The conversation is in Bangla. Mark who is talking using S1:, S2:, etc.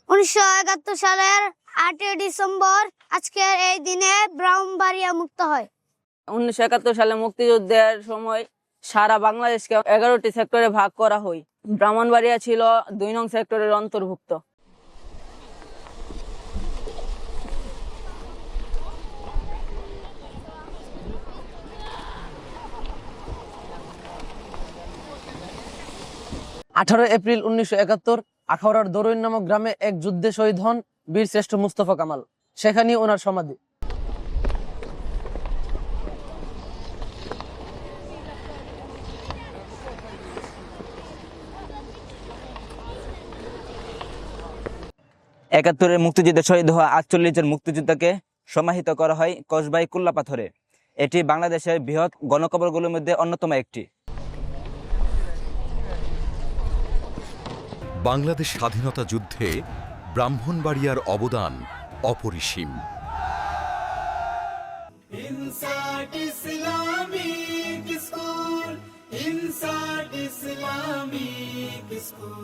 S1: 1971 সালের 8 ডিসেম্বর আজকের এই দিনে ব্রাহ্মণবাড়িয়া মুক্ত হয়।
S2: 1971 সালে মুক্তিযুদ্ধের সময় সারা বাংলাদেশকে 11টি সেক্টরে ভাগ করা হয়। ব্রাহ্মণবাড়িয়া ছিল 2 নং সেক্টরের অন্তর্ভুক্ত।
S3: এপ্রিল 1971 আখাউড়ার দরুইন নামক গ্রামে এক যুদ্ধে শহীদ হন বীর শ্রেষ্ঠ মুস্তফা কামাল। সেখানেই ওনার সমাধি।
S4: একাত্তরের মুক্তিযুদ্ধে শহীদ হওয়া 48 জন মুক্তিযোদ্ধাকে সমাহিত করা হয় কসবাই কুল্লা পাথরে। এটি বাংলাদেশের বৃহৎ গণকবরগুলোর মধ্যে অন্যতম একটি।
S5: বাংলাদেশ স্বাধীনতা যুদ্ধে ব্রাহ্মণবাড়িয়ার অবদান অপরিসীম।
S6: ইনসাট ইসলামিক স্কুল, ইনসাট ইসলামিক স্কুল।